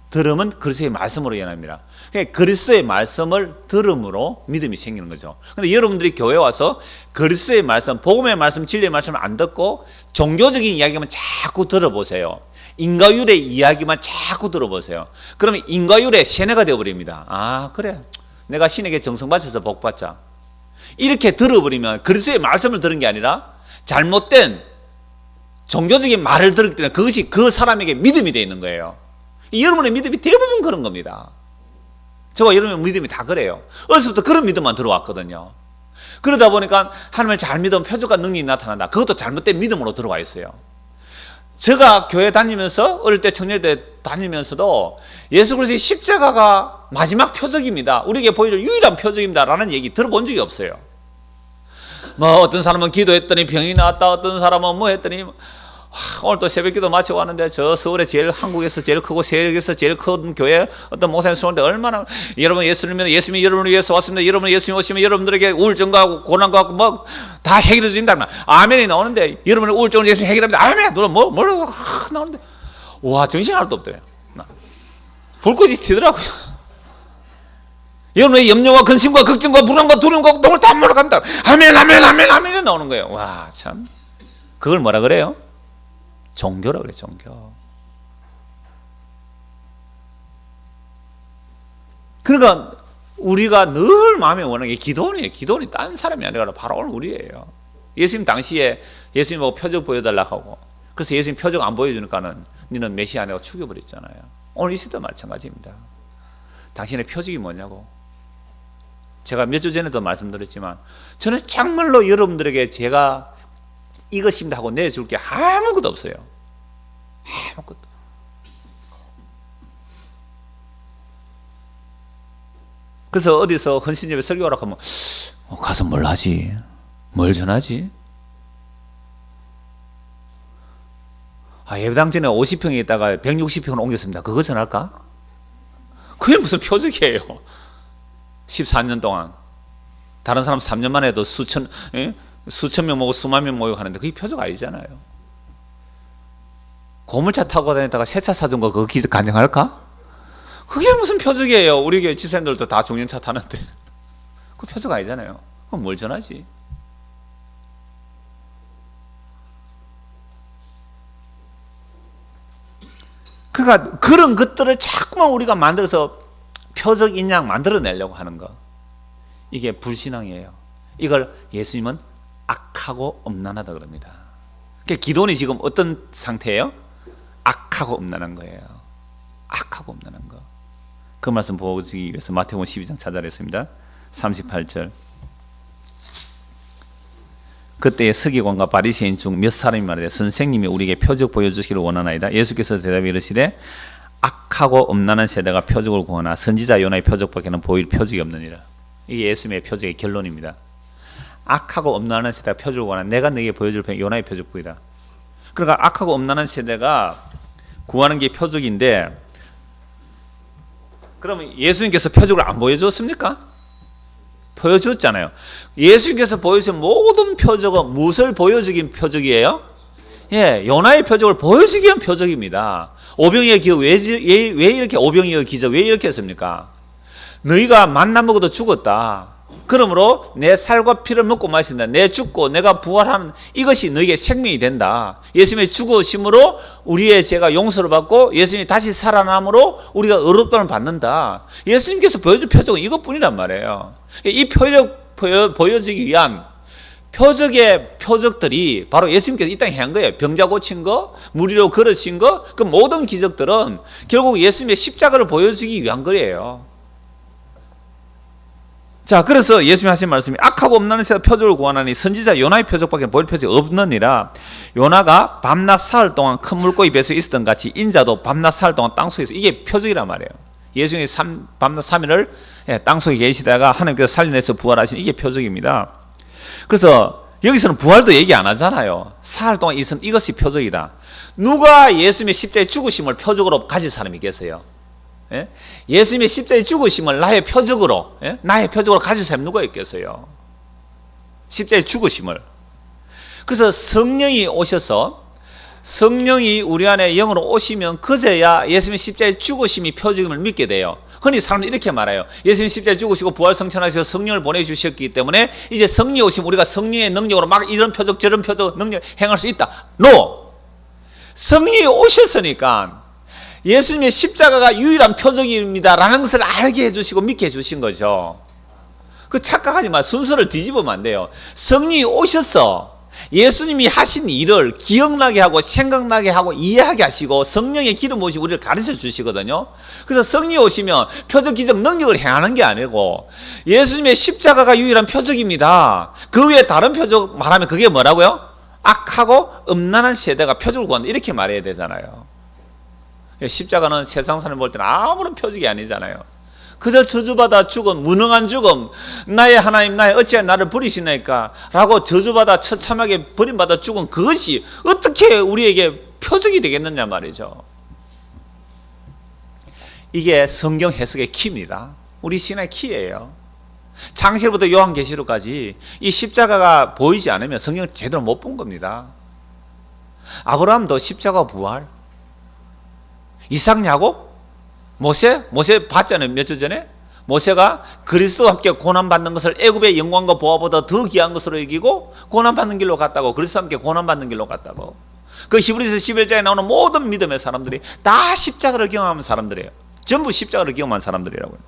Speaker 1: 들음은 그리스도의 말씀으로 연합니다. 그러니까 그리스도의 말씀을 들음으로 믿음이 생기는 거죠. 그런데 여러분들이 교회 와서 그리스도의 말씀, 복음의 말씀, 진리의 말씀을 안 듣고 종교적인 이야기만 자꾸 들어보세요. 인과율의 이야기만 자꾸 들어보세요. 그러면 인과율의 세뇌가 되어버립니다. 아, 그래, 내가 신에게 정성 바쳐서 복 받자, 이렇게 들어버리면 그리스도의 말씀을 들은 게 아니라 잘못된 종교적인 말을 들었기 때문에 그것이 그 사람에게 믿음이 되어 있는 거예요. 여러분의 믿음이 대부분 그런 겁니다. 저와 여러분의 믿음이 다 그래요. 어려서부터 그런 믿음만 들어왔거든요. 그러다 보니까 하나님을 잘 믿으면 표적과 능력이 나타난다. 그것도 잘못된 믿음으로 들어와 있어요. 제가 교회 다니면서 어릴 때 청년 때 다니면서도 예수 그리스도의 십자가가 마지막 표적입니다, 우리에게 보여줄 유일한 표적입니다 라는 얘기 들어본 적이 없어요. 뭐 어떤 사람은 기도했더니 병이 나왔다, 어떤 사람은 뭐 했더니 오늘 또 새벽기도 마치고 왔는데 저 서울에 제일, 한국에서 제일 크고 세계에서 제일 큰 교회 어떤 목사님 쏘는데 얼마나, 여러분 예수님은, 예수님이 여러분을 위해서 왔습니다, 여러분 예수님 오시면 여러분들에게 우울증과 고난과 뭐 다 해결해 주신다, 아멘이 나오는데 여러분의 우울증을 예수님 해결합니다, 아멘, 뭘 나오는데 와, 정신 하나도 없더래요. 불꽃이 튀더라고요. 여러분의 염려와 근심과 걱정과 불안과 두려움과 고통을 다 몰아갑니다, 아멘 아멘 아멘 아멘이 나오는 거예요. 와, 참, 그걸 뭐라 그래요? 종교라고 그래, 종교. 그러니까 우리가 늘 마음에 원하는 게 기도원이에요. 기도원이 딴 사람이 아니라 바로 오늘 우리예요. 예수님 당시에 예수님 보고 표적 보여달라고 하고, 그래서 예수님 표적 안 보여주니까는 너는 메시아 아니고 죽여버렸잖아요. 오늘 이 시대도 마찬가지입니다. 당신의 표적이 뭐냐고. 제가 몇 주 전에도 말씀드렸지만 저는 정말로 여러분들에게 제가 이것입니다 하고 내줄 게 아무것도 없어요. 아무것도. 그래서 어디서 헌신집에 설교하라고 하면 가서 뭘 하지? 뭘 전하지? 예배당 전에 50평에 있다가 160평으로 옮겼습니다. 그거 전할까? 그게 무슨 표적이에요? 14년 동안 다른 사람 3년 만에 해도 수천 명 모고 수만 명 모이고 하는데 그게 표적 아니잖아요. 고물차 타고 다니다가 새 차 사준 거 그거 기적 가능할까? 그게 무슨 표적이에요? 우리 교회 집사님들도 다 중년차 타는데 그 표적 아니잖아요. 그럼 뭘 전하지? 그러니까 그런 것들을 자꾸만 우리가 만들어서 표적 인양 만들어내려고 하는 거, 이게 불신앙이에요. 이걸 예수님은 악하고 음란하다 그럽니다. 그러니까 기도원이 지금 어떤 상태예요? 악하고 음란한 거예요. 악하고 음란한 거. 그 말씀 보기 위해서 마태복음 12장 찾아냈습니다. 38절. 그때의 서기관과 바리새인 중 몇 사람이 말하되 선생님이 우리에게 표적 보여주시기를 원하나이다. 예수께서 대답해 이르시되 악하고 엄난한 세대가 표적을 구하나 선지자 요나의 표적밖에는 보일 표적이 없느니라. 이게 예수님의 표적의 결론입니다. 악하고 엄난한 세대가 표적을 구하나 내가 너에게 보여줄 요나의 표적뿐이다. 그러니까 악하고 엄난한 세대가 구하는 게 표적인데, 그러면 예수님께서 표적을 안 보여줬습니까? 보여줬잖아요. 예수님께서 보여주신 모든 표적은 무엇을 보여주긴 표적이에요? 예, 요나의 표적을 보여주기 위한 표적입니다. 오병이어 기적 왜 이렇게 오병이어 기적 왜 이렇게 했습니까? 너희가 만나 먹어도 죽었다. 그러므로 내 살과 피를 먹고 마신다. 내 죽고 내가 부활하는 이것이 너희에게 생명이 된다. 예수님의 죽으심으로 우리의 죄가 용서를 받고 예수님이 다시 살아남으로 우리가 의롭다를 받는다. 예수님께서 보여줄 표적은 이것뿐이란 말이에요. 이 표적 보여주기 위한 표적의 표적들이 바로 예수님께서 이 땅에 한 거예요. 병자 고친 거, 무리로 걸으신 거, 그 모든 기적들은 결국 예수님의 십자가를 보여주기 위한 거예요. 자, 그래서 예수님이 하신 말씀이 악하고 엄난한 세대 표적을 구하나니 선지자 요나의 표적밖에 보일 표적이 없느니라. 요나가 밤낮 사흘 동안 큰 물고기 뱃속에 있었던 같이 인자도 밤낮 사흘 동안 땅속에 있어. 이게 표적이란 말이에요. 예수님이 밤낮 3일을 땅속에 계시다가 하나님께서 살려내서 부활하신 이게 표적입니다. 그래서 여기서는 부활도 얘기 안 하잖아요. 사흘 동안 있은 이것이 표적이다. 누가 예수님의 십자가의 죽으심을 표적으로 가질 사람이 계세요? 예? 예수님의 십자가의 죽으심을 나의 표적으로, 예? 나의 표적으로 가질 사람이 누가 있겠어요? 십자가의 죽으심을. 그래서 성령이 오셔서 성령이 우리 안에 영으로 오시면 그제야 예수님의 십자가의 죽으심이 표적임을 믿게 돼요. 흔히 사람들이 이렇게 말해요. 예수님 십자가에 죽으시고 부활 성천하셔서 성령을 보내주셨기 때문에 이제 성령이 오시면 우리가 성령의 능력으로 막 이런 표적 저런 표적 능력 행할 수 있다. No! 성령이 오셨으니까 예수님의 십자가가 유일한 표적입니다라는 것을 알게 해주시고 믿게 해주신 거죠. 그 착각하지 마. 순서를 뒤집으면 안 돼요. 성령이 오셔서 예수님이 하신 일을 기억나게 하고 생각나게 하고 이해하게 하시고 성령의 기름 부으시 우리를 가르쳐 주시거든요. 그래서 성령이 오시면 표적 기적 능력을 행하는 게 아니고 예수님의 십자가가 유일한 표적입니다. 그 외에 다른 표적 말하면 그게 뭐라고요? 악하고 음란한 세대가 표적을 구한다 이렇게 말해야 되잖아요. 십자가는 세상 사람 볼 때는 아무런 표적이 아니잖아요. 그저 저주받아 죽음, 무능한 죽음, 나의 하나님 나의 어찌해 나를 버리시나이까 라고 저주받아 처참하게 버림받아 죽은 그것이 어떻게 우리에게 표적이 되겠느냐 말이죠. 이게 성경 해석의 키입니다. 우리 신의 키예요. 창세기부터 요한계시록까지 이 십자가가 보이지 않으면 성경을 제대로 못 본 겁니다. 아브라함도 십자가 부활, 이삭 야곱, 모세 봤잖아요. 몇 주 전에 모세가 그리스도와 함께 고난받는 것을 애굽의 영광과 보화보다 더 귀한 것으로 여기고 고난받는 길로 갔다고. 그리스도와 함께 고난받는 길로 갔다고. 그 히브리서 11장에 나오는 모든 믿음의 사람들이 다 십자가를 경험한 사람들이에요. 전부 십자가를 경험한 사람들이라고요.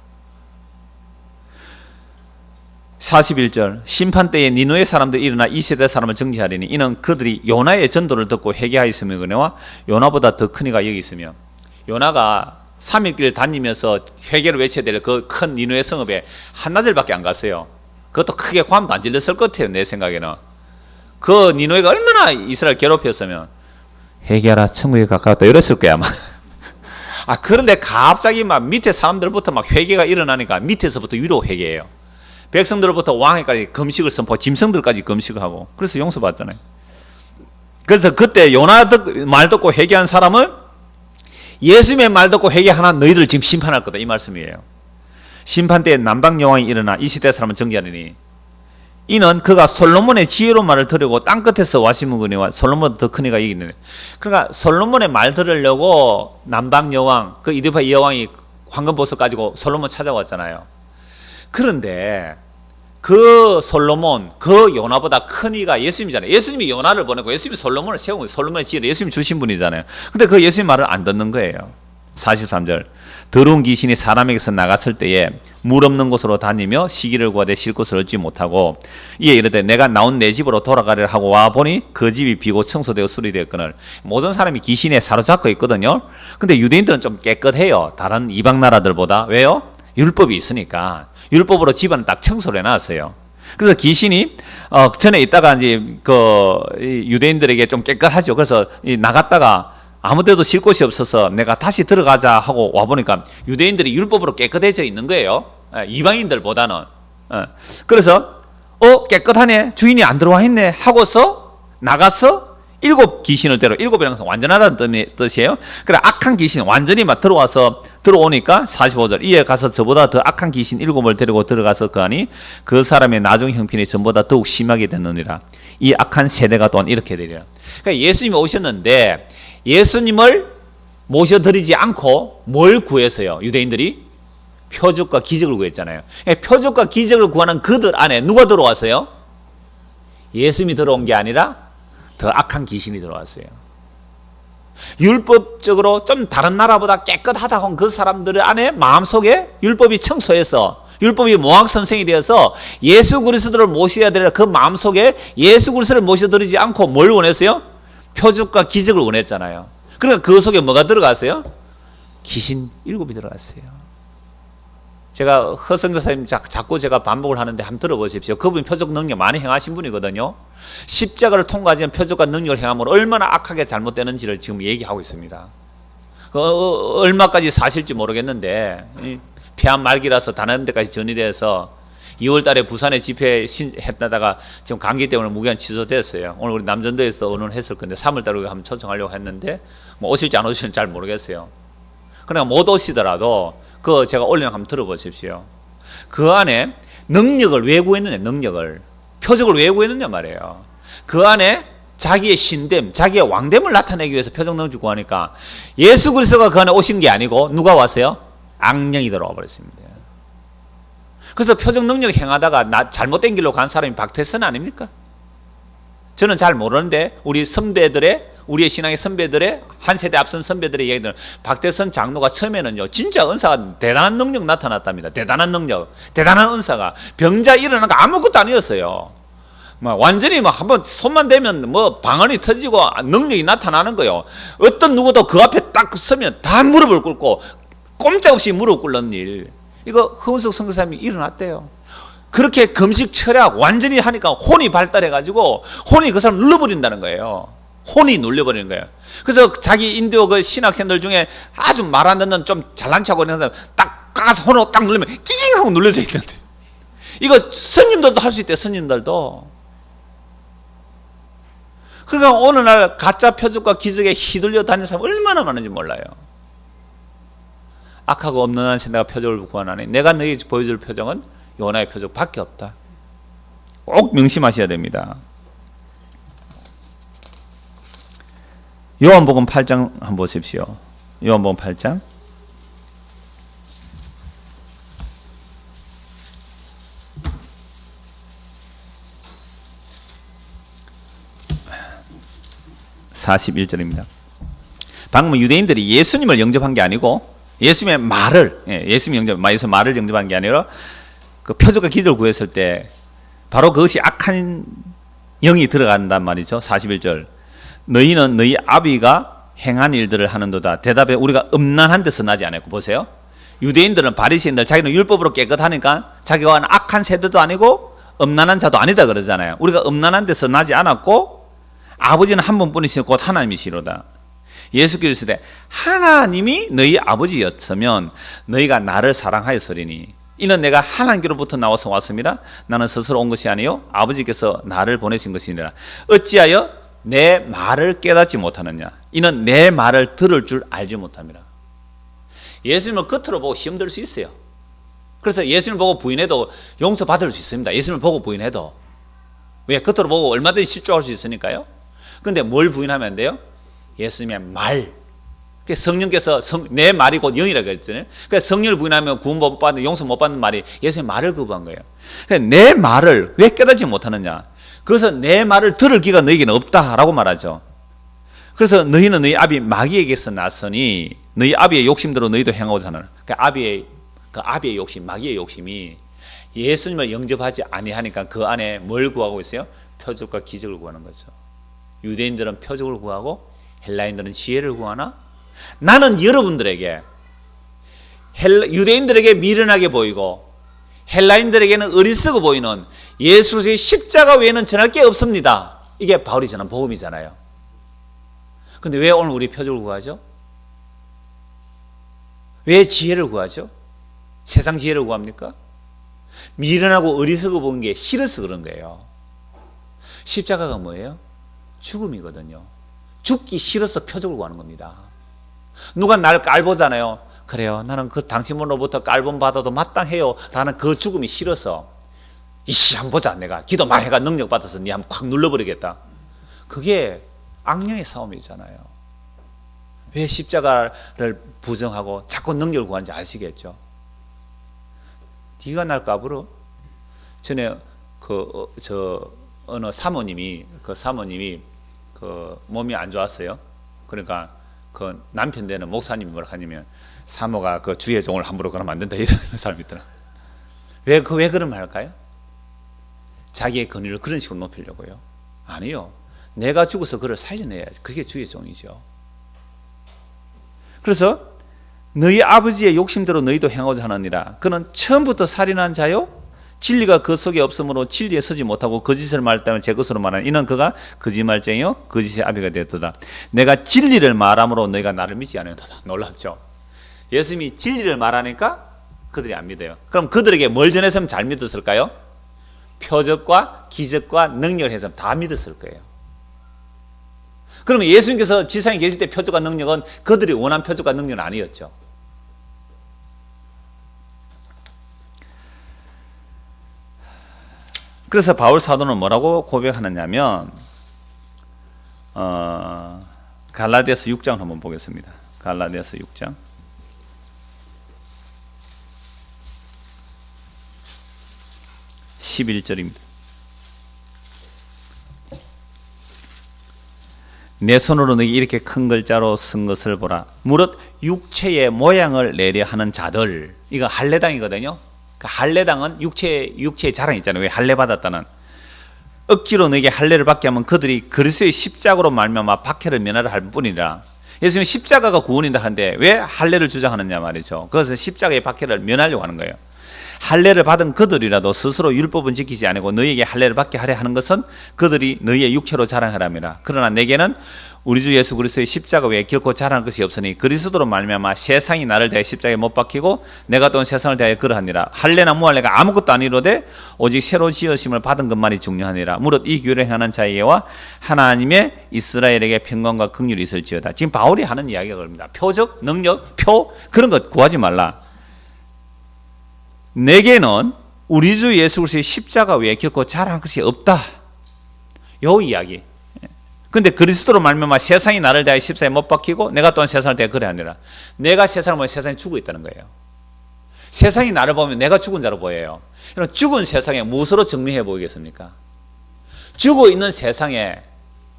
Speaker 1: 41절 심판 때에 니느웨 사람들이 일어나 이 세대 사람을 정죄하리니 이는 그들이 요나의 전도를 듣고 회개하였으므로니와 요나보다 더 큰 이가 여기 있으며. 요나가 3일 길을 다니면서 회개를 외쳐야 될 그 큰 니느웨 성읍에 한나절밖에 안 갔어요. 그것도 크게 고함도 안 질렀을 것 같아요. 내 생각에는. 그 니느웨가 얼마나 이스라엘 괴롭혔으면 회개하라 천국에 가까웠다 이랬을 거야 아마. 그런데 갑자기 막 밑에 사람들부터 막 회개가 일어나니까 밑에서부터 위로 회개해요. 백성들로부터 왕에까지 금식을 선포, 짐승들까지 금식하고 그래서 용서받잖아요. 그래서 그때 요나 말 듣고 회개한 사람은 예수님의 말 듣고 회개하나 너희들 지금 심판할 거다 이 말씀이에요. 심판 때에 남방 여왕이 일어나 이 시대 사람을 정죄하리니 이는 그가 솔로몬의 지혜로운 말을 들으고 땅끝에서 와시므거니와 솔로몬보다 더 큰 이가 여기 있느니. 그러니까 솔로몬의 말 들으려고 남방 여왕 그 이디오피아 여왕이 황금보석 가지고 솔로몬 찾아왔잖아요. 그런데 그 솔로몬, 그 요나보다 큰 이가 예수님이잖아요. 예수님이 요나를 보내고 예수님이 솔로몬을 세운 거예요. 솔로몬의 지혜를 예수님이 주신 분이잖아요. 근데 그 예수님 말을 안 듣는 거예요. 43절. 더러운 귀신이 사람에게서 나갔을 때에 물 없는 곳으로 다니며 시기를 구하되 쉴 곳을 얻지 못하고 이에 이르되 내가 나온 내 집으로 돌아가리라 하고 와보니 그 집이 비고 청소되어 수리되었거늘. 모든 사람이 귀신에 사로잡혀 있거든요. 근데 유대인들은 좀 깨끗해요. 다른 이방 나라들보다. 왜요? 율법이 있으니까. 율법으로 집안을 딱 청소를 해놨어요. 그래서 귀신이 전에 있다가 이제 유대인들에게 좀 깨끗하죠. 그래서 나갔다가 아무 데도 쉴 곳이 없어서 내가 다시 들어가자 하고 와보니까 유대인들이 율법으로 깨끗해져 있는 거예요. 이방인들보다는. 그래서 깨끗하네, 주인이 안 들어와 있네 하고서 나가서 7 귀신을 데려. 7이라는 것은 완전하다는 뜻이에요. 그래 악한 귀신 완전히 막 들어오니까 45절. 이에 가서 저보다 더 악한 귀신 7을 데리고 들어가서 그하니 그 사람의 나중 형편이 전보다 더욱 심하게 됐느니라. 이 악한 세대가 또한 이렇게 되리라. 그러니까 예수님이 오셨는데 예수님을 모셔드리지 않고 뭘 구해서요? 유대인들이 표적과 기적을 구했잖아요. 표적과 기적을 구하는 그들 안에 누가 들어왔어요? 예수님이 들어온 게 아니라 더 악한 귀신이 들어왔어요. 율법적으로 좀 다른 나라보다 깨끗하다고 한 그 사람들 안에 마음속에 율법이 청소해서 율법이 모학 선생이 되어서 예수 그리스도를 모셔야 되라 그 마음속에 예수 그리스도를 모셔드리지 않고 뭘 원했어요? 표적과 기적을 원했잖아요. 그러니까 그 속에 뭐가 들어갔어요? 귀신 7이 들어갔어요. 제가 허성교사님 자꾸 제가 반복을 하는데 한번 들어보십시오. 그분이 표적 능력 많이 행하신 분이거든요. 십자가를 통과하지 않은 표적과 능력을 행함으로 얼마나 악하게 잘못되는지를 지금 얘기하고 있습니다. 얼마까지 사실지 모르겠는데 폐암 말기라서 다른 데까지 전이돼서 2월 달에 부산에 집회 했다가 지금 감기 때문에 무기한 취소됐어요. 오늘 우리 남전도에서 의논했을 건데 3월 달에 한번 초청하려고 했는데 뭐 오실지 안 오실지 잘 모르겠어요. 그러니까 못 오시더라도 그거 제가 올리는 거 한번 들어보십시오. 그 안에 능력을 왜 구했느냐, 능력을. 표적을 왜 구했느냐 말이에요. 그 안에 자기의 신됨, 자기의 왕됨을 나타내기 위해서 표적 능력을 구하니까 예수 그리스도가 그 안에 오신 게 아니고 누가 왔어요? 악령이 들어와 버렸습니다. 그래서 표적 능력 행하다가 잘못된 길로 간 사람이 박태선 아닙니까? 저는 잘 모르는데 우리의 신앙의 선배들의 한 세대 앞선 선배들의 이야기들은 박태선 장로가 처음에는요 진짜 은사가 대단한 능력 나타났답니다. 대단한 능력, 대단한 은사가 병자 일어난 거 아무것도 아니었어요. 완전히 한번 손만 대면 방언이 터지고 능력이 나타나는 거예요. 어떤 누구도 그 앞에 딱 서면 다 무릎을 꿇고 꼼짝없이 무릎 꿇는 일. 이거 허은석 선교사님이 일어났대요. 그렇게 금식 철학 완전히 하니까 혼이 발달해가지고 혼이 그 사람 눌러버린다는 거예요. 혼이 눌려버리는 거예요. 그래서 자기 인도 그 신학생들 중에 아주 말 안 듣는 좀 잘난 척하고 있는 사람 딱 가서 혼으로 딱 누르면 끼잉 하고 눌려져 있던데. 이거 스님들도 할 수 있대요. 스님들도. 그러니까 오늘날 가짜 표적과 기적에 휘둘려 다니는 사람 얼마나 많은지 몰라요. 악하고 없는 한 내가 표적을 구하나니 내가 너희에게 보여줄 표적은 요나의 표적밖에 없다. 꼭 명심하셔야 됩니다. 요한복음 8장 한번 보십시오. 요한복음 8장 41절입니다. 방금 유대인들이 예수님을 영접한 게 아니고 예수님의 말을 말을 영접한 게 아니라 그 표적과 기적을 구했을 때 바로 그것이 악한 영이 들어간단 말이죠. 41절. 너희는 너희 아비가 행한 일들을 하는도다. 대답에 우리가 음란한 데서 나지 않았고. 보세요. 유대인들은 바리새인들 자기는 율법으로 깨끗하니까 자기가 악한 세대도 아니고 음란한 자도 아니다 그러잖아요. 우리가 음란한 데서 나지 않았고 아버지는 한 분뿐이시고 곧 하나님이시로다. 예수께서 이르시되 하나님이 너희 아버지였으면 너희가 나를 사랑하였으리니 이는 내가 하나님께로부터 나와서 왔습니다. 나는 스스로 온 것이 아니요 아버지께서 나를 보내신 것이니라. 어찌하여 내 말을 깨닫지 못하느냐. 이는 내 말을 들을 줄 알지 못합니다. 예수님을 겉으로 보고 시험 들 수 있어요. 그래서 예수님을 보고 부인해도 용서받을 수 있습니다. 예수님을 보고 부인해도. 왜? 겉으로 보고 얼마든지 실족할 수 있으니까요. 근데 뭘 부인하면 안 돼요? 예수님의 말. 성령께서 내 말이 곧 영이라고 했잖아요. 그러니까 성령을 부인하면 구원 못 받는, 용서 못 받는 말이 예수님의 말을 거부한 거예요. 그러니까 내 말을 왜 깨닫지 못하느냐. 그래서 내 말을 들을 기가 너희에게는 없다라고 말하죠. 그래서 너희는 너희 아비 마귀에게서 났으니 너희 아비의 욕심대로 너희도 행하고자 하느라. 그 아비의 욕심, 마귀의 욕심이 예수님을 영접하지 아니하니까 그 안에 뭘 구하고 있어요? 표적과 기적을 구하는 거죠. 유대인들은 표적을 구하고 헬라인들은 지혜를 구하나? 나는 여러분들에게 유대인들에게 미련하게 보이고 헬라인들에게는 어리석어 보이는 예수 그리스도의 십자가 외에는 전할 게 없습니다. 이게 바울이 전한 복음이잖아요. 근데 왜 오늘 우리 표적을 구하죠? 왜 지혜를 구하죠? 세상 지혜를 구합니까? 미련하고 어리석어 보는 게 싫어서 그런 거예요. 십자가가 뭐예요? 죽음이거든요. 죽기 싫어서 표적을 구하는 겁니다. 누가 날 깔보잖아요. 그래요, 나는 그 당신으로부터 깔본 받아도 마땅해요 라는 그 죽음이 싫어서 이씨 한번 보자, 내가 기도 많이 해가 능력 받아서 니 한번 콱 눌러버리겠다. 그게 악령의 싸움이잖아요. 왜 십자가를 부정하고 자꾸 능력을 구하는지 아시겠죠? 네가 날 까불어? 전에 어느 사모님이 몸이 안 좋았어요. 그러니까 그 남편 되는 목사님이 뭐라 하냐면, 사모가 그 주의 종을 함부로 그러면 안 된다, 이런 사람이 있더라. 왜 그런 말 할까요? 자기의 권위를 그런 식으로 높이려고요? 아니요. 내가 죽어서 그를 살려내야지. 그게 주의 종이죠. 그래서 너희 아버지의 욕심대로 너희도 행하고자 하느니라. 그는 처음부터 살인한 자요, 진리가 그 속에 없으므로 진리에 서지 못하고 거짓을 말했다면 제 것으로 말하는 이는 그가 거짓말쟁이요 거짓의 아비가 되었도다. 내가 진리를 말함으로 너희가 나를 믿지 않는도다. 놀랍죠? 예수님이 진리를 말하니까 그들이 안 믿어요. 그럼 그들에게 뭘 전했으면 잘 믿었을까요? 표적과 기적과 능력을 해서 다 믿었을 거예요. 그러면 예수님께서 지상에 계실 때 표적과 능력은 그들이 원한 표적과 능력은 아니었죠. 그래서 바울 사도는 뭐라고 고백하느냐면, 갈라디아서 6장 한번 보겠습니다. 갈라디아서 6장 11절입니다. 내 손으로 너에게 이렇게 큰 글자로 쓴 것을 보라. 무릇 육체의 모양을 내려 하는 자들. 이거 할례당이거든요. 그 할례당은 육체의 자랑 있잖아요. 왜 할례 받았다는. 억지로 너에게 할례를 받게 하면 그들이 그리스도의 십자가로 말미암아 박해를 면하려 할 뿐이라. 예수님은 십자가가 구원이다 하는데 왜 할례를 주장하느냐 말이죠. 그래서 십자가의 박해를 면하려고 하는 거예요. 할례를 받은 그들이라도 스스로 율법은 지키지 아니고 너희에게 할례를 받게 하려 하는 것은 그들이 너희의 육체로 자랑하람이라. 그러나 내게는 우리 주 예수 그리스도의 십자가 외에 결코 자랑할 것이 없으니 그리스도로 말미암아 세상이 나를 대하여 십자가에 못 박히고 내가 또한 세상을 대하여 그러하니라. 할례나 무할례가 아무것도 아니로되 오직 새로 지으심을 받은 것만이 중요하니라. 무릇 이 교회를 행하는 자에게와 하나님의 이스라엘에게 평강과 긍휼이 있을지어다. 지금 바울이 하는 이야기가 그럽니다. 표적, 능력, 표 그런 것 구하지 말라. 내게는 우리 주 예수 그리스도의 십자가 외에 결코 자랑할 것이 없다. 요 이야기. 근데 그리스도로 말미암아 세상이 나를 대하여 십자가에 못 박히고 내가 또한 세상을 대하여 그래 하니라. 내가 세상을 보면 세상이 죽어 있다는 거예요. 세상이 나를 보면 내가 죽은 자로 보여요. 그럼 죽은 세상에 무엇으로 정리해 보이겠습니까? 죽어 있는 세상에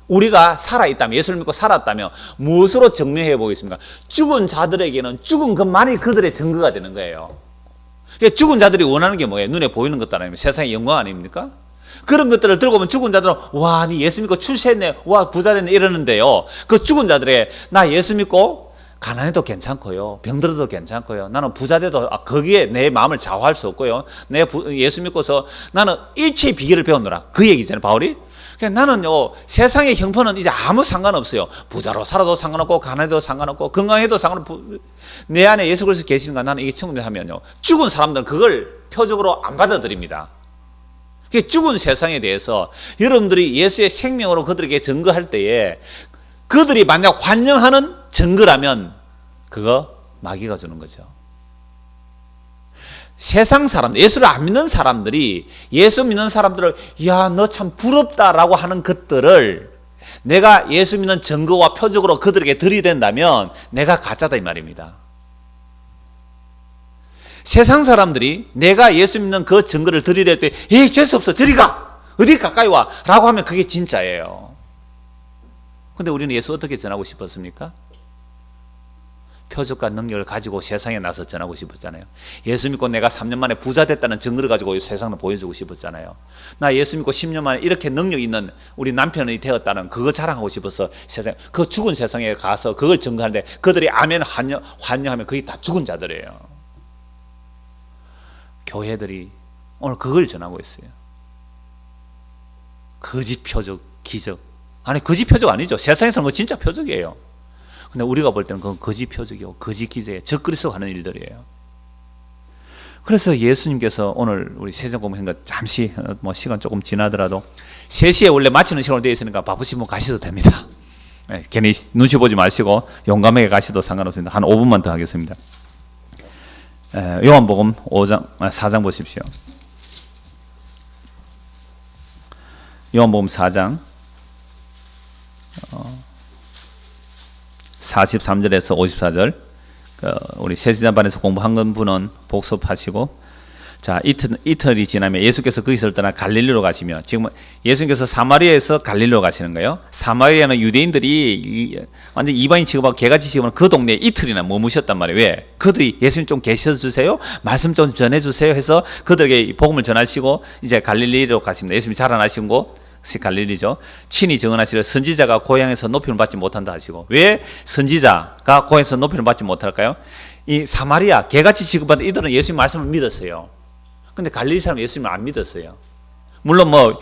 Speaker 1: 우리가 살아있다면, 예수를 믿고 살았다면 무엇으로 정리해 보이겠습니까? 죽은 자들에게는 죽은 것만이 그들의 증거가 되는 거예요. 죽은 자들이 원하는 게 뭐예요? 눈에 보이는 것들 아닙니까? 세상의 영광 아닙니까? 그런 것들을 들고 오면 죽은 자들은 와, 니 예수 믿고 출세했네, 와, 부자 됐네 이러는데요. 그 죽은 자들에게 나 예수 믿고 가난해도 괜찮고요, 병들어도 괜찮고요, 나는 부자 돼도 거기에 내 마음을 좌우할 수 없고요, 내 예수 믿고서 나는 일체의 비결을 배우노라. 그 얘기잖아요, 바울이. 나는요, 세상의 형편은 이제 아무 상관없어요. 부자로 살아도 상관없고 가난해도 상관없고 건강해도 상관없고 내 안에 예수 그리스도 계시는가, 나는 이게 청구하면요, 죽은 사람들은 그걸 표적으로 안 받아들입니다. 죽은 세상에 대해서 여러분들이 예수의 생명으로 그들에게 증거할 때에 그들이 만약 환영하는 증거라면 그거 마귀가 주는 거죠. 세상 사람들, 예수를 안 믿는 사람들이 예수 믿는 사람들을 야, 너 참 부럽다라고 하는 것들을 내가 예수 믿는 증거와 표적으로 그들에게 들이댄다면 내가 가짜다 이 말입니다. 세상 사람들이 내가 예수 믿는 그 증거를 들이댈 때 에이, 재수없어, 저리 가, 어디 가까이 와 라고 하면 그게 진짜예요. 근데 우리는 예수 어떻게 전하고 싶었습니까? 표적과 능력을 가지고 세상에 나서 전하고 싶었잖아요. 예수 믿고 내가 3년 만에 부자 됐다는 증거를 가지고 세상을 보여주고 싶었잖아요. 나 예수 믿고 10년 만에 이렇게 능력 있는 우리 남편이 되었다는 그거 자랑하고 싶어서 세상, 그 죽은 세상에 가서 그걸 증거하는데 그들이 아멘 환영하면 그게 다 죽은 자들이에요. 교회들이 오늘 그걸 전하고 있어요. 거짓 표적, 기적. 아니 거짓 표적 아니죠. 세상에서는 그거 진짜 표적이에요. 근데 우리가 볼 때는 그건 거짓 표적이고 거짓 기적이에요. 적그리스도가 하는 일들이에요. 그래서 예수님께서 오늘 우리 세상 공부한 거 잠시 뭐 시간 조금 지나더라도 3시에 원래 마치는 시간으로 되어 있으니까 바쁘시면 가셔도 됩니다. 네, 괜히 눈치 보지 마시고 용감하게 가셔도 상관없습니다. 한 5분만 더 하겠습니다. 요한복음 4장 보십시오. 요한복음 4장 43절에서 54절 우리 세지자반에서 공부한 분은 복습하시고 자 이틀이 지나면 예수께서 거기서 떠나 갈릴리로 가시며 지금 예수님께서 사마리아에서 갈릴리로 가시는 거예요. 사마리아는 유대인들이 완전 이방인 취급하고 개같이 취급하는 그 동네에 이틀이나 머무셨단 말이에요. 왜? 그들이 예수님 좀 계셔주세요, 말씀 좀 전해주세요 해서 그들에게 복음을 전하시고 이제 갈릴리로 가십니다. 예수님이 자라나신 곳 갈릴리죠. 친히 증언하시려 선지자가 고향에서 높임을 받지 못한다 하시고, 왜 선지자가 고향에서 높임을 받지 못할까요? 이 사마리아 개같이 취급받은 이들은 예수님 말씀을 믿었어요. 근데 갈릴리 사람은 예수님을 안 믿었어요. 물론 뭐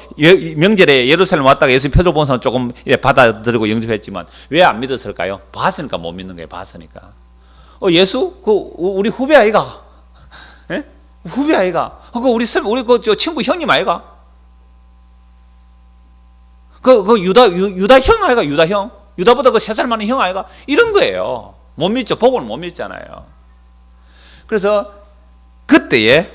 Speaker 1: 명절에 예루살렘 왔다가 예수님 표적 본 사람 조금 받아들이고 영접했지만 왜 안 믿었을까요? 봤으니까 못 믿는 거예요. 봤으니까. 예수 그 우리 후배 아이가? 예? 후배 아이가? 그 우리 그 친구 형님 아이가? 그 유다 형 아이가? 유다 형? 유다보다 그 3살 많은 형 아이가? 이런 거예요. 못 믿죠. 복음을 못 믿잖아요. 그래서 그때에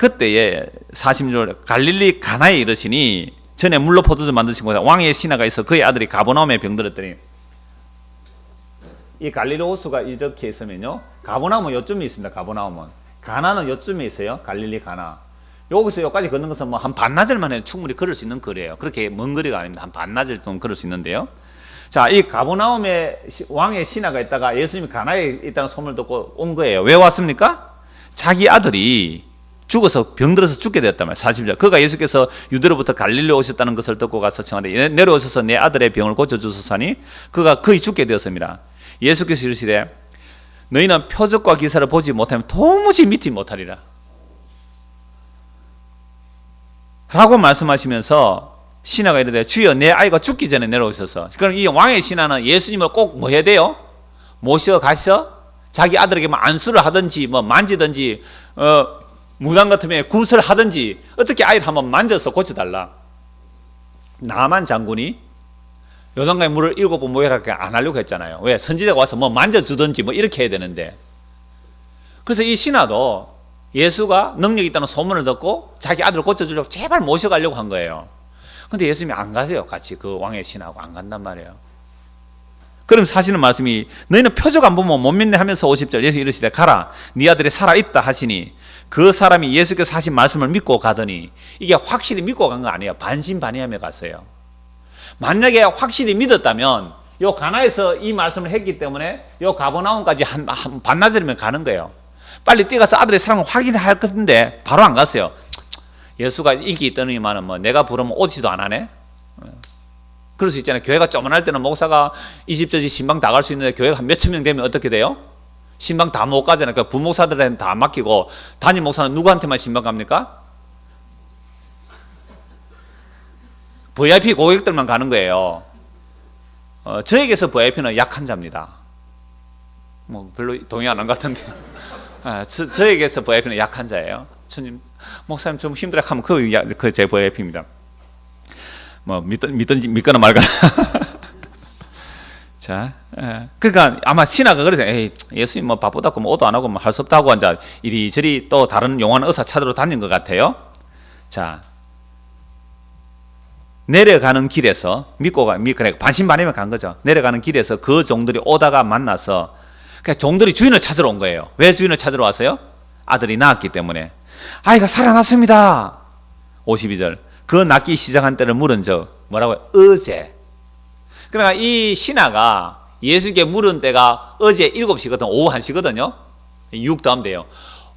Speaker 1: 40절 갈릴리 가나에 이르시니 전에 물로 포도주 만드신 곳에 왕의 신하가 있어 그의 아들이 가버나움에 병들었더니, 이 갈릴리 호수가 이렇게 있으면요, 가버나움은 요쯤에 있습니다. 가버나움은 가나는 요쯤에 있어요. 갈릴리 가나. 여기서 여기까지 걷는 것은 뭐 한 반나절만 해도 충분히 걸을 수 있는 거리예요. 그렇게 먼 거리가 아닙니다. 한 반나절 정도 걸을 수 있는데요. 자, 이 가버나움에 왕의 신하가 있다가 예수님이 가나에 있다는 소문을 듣고 온 거예요. 왜 왔습니까? 자기 아들이 죽어서 병들어서 죽게 되었단 말이에요. 40절. 그가 예수께서 유대로부터 갈릴리 오셨다는 것을 듣고 가서 청하되 내려오셔서 내 아들의 병을 고쳐주소서 하니 그가 거의 죽게 되었습니다. 예수께서 이르시되 너희는 표적과 기사를 보지 못하면 도무지 믿지 못하리라 라고 말씀하시면서 신하가 이르되 주여 내 아이가 죽기 전에 내려오셔서. 그럼 이 왕의 신하는 예수님을 꼭 뭐 해야 돼요? 모셔가서 자기 아들에게 뭐 안수를 하든지 뭐 만지든지 무당 같으면 굿을 하든지 어떻게 아이를 한번 만져서 고쳐달라. 나만 장군이 요단강에 물을 7번 모여라게 안 하려고 했잖아요. 왜? 선지자가 와서 뭐 만져주든지 뭐 이렇게 해야 되는데. 그래서 이 신하도 예수가 능력이 있다는 소문을 듣고 자기 아들을 고쳐주려고 제발 모셔가려고 한 거예요. 근데 예수님이 안 가세요. 같이 그 왕의 신하고 안 간단 말이에요. 그럼 사시는 말씀이 너희는 표적 안 보면 못 믿네 하면서 50절 예수 이르시되 가라 네 아들이 살아있다 하시니 그 사람이 예수께서 하신 말씀을 믿고 가더니, 이게 확실히 믿고 간 거 아니에요. 반신반의하며 갔어요. 만약에 확실히 믿었다면 요 가나에서 이 말씀을 했기 때문에 요 가버나움까지 한 반나절이면 가는 거예요. 빨리 뛰어가서 아들의 사랑을 확인할 건데 바로 안 갔어요. 예수가 인기 있더니만은 뭐 내가 부르면 오지도 안 하네. 그럴 수 있잖아요. 교회가 쪼만할 때는 목사가 이 집 저 집 신방 다 갈 수 있는데 교회가 한 몇천 명 되면 어떻게 돼요? 신방 다 못 가잖아요. 그러니까 부목사들한테 다 맡기고 담임 목사는 누구한테만 신방 갑니까? VIP 고객들만 가는 거예요. 저에게서 VIP는 약한 자입니다. 뭐 별로 동의 안 한 것 같은데. 저에게서 VIP는 약한 자예요. 주님, 목사님 좀 힘들어 하면 그 제 VIP입니다. 뭐 믿거나 말거나. 자, 그러니까 아마 신하가 그래서 예수님 뭐 바쁘다고 뭐 오도 안 하고 뭐 할 수 없다고 이제 이리저리 또 다른 용한 의사 찾으러 다닌 것 같아요. 자, 내려가는 길에서 그러니까 반신반의면 간 거죠. 내려가는 길에서 그 종들이 오다가 만나서, 그러니까 종들이 주인을 찾으러 온 거예요. 왜 주인을 찾으러 왔어요? 아들이 낳았기 때문에. 아이가 살아났습니다. 52절. 그 낳기 시작한 때를 물은 적 뭐라고요? 어제. 그러니까 이 신하가 예수께 물은 때가 어제 7시거든. 오후 1시거든요. 6 더하면 돼요.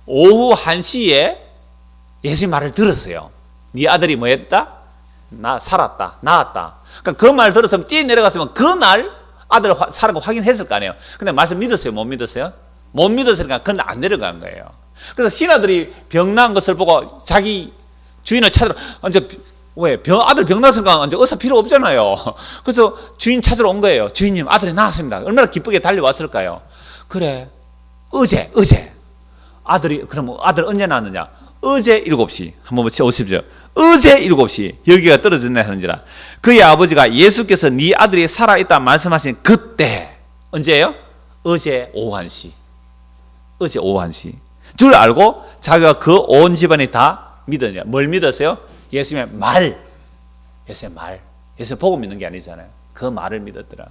Speaker 1: 오후 1시에 예수님 말을 들었어요. 네 아들이 뭐 했다? 나 살았다. 나았다. 그러니까 그 말 들었으면 뛰어내려갔으면 그날 아들 살은 거 확인했을 거 아니에요. 근데 말씀 믿었어요? 못 믿었어요? 못 믿었으니까 그날 안 내려간 거예요. 그래서 신하들이 병난 것을 보고 자기 주인을 찾으러, 이제 왜? 아들 병났으니까 이제 의사 필요 없잖아요. 그래서 주인 찾으러 온 거예요. 주인님, 아들이 나았습니다. 얼마나 기쁘게 달려왔을까요? 그래, 어제. 아들이, 그럼 아들 언제 낳았느냐? 어제 7시. 한번 오십시오. 어제 7시. 열기가 떨어졌네 하는지라. 그의 아버지가 예수께서 네 아들이 살아있다 말씀하신 그때. 언제예요? 어제 오후 1시. 어제 오후 1시. 줄 알고 자기가 그 온 집안이 다 믿었냐? 뭘 믿었어요? 예수님의 말. 예수님의 말. 예수님 보고 믿는 게 아니잖아요. 그 말을 믿었더라.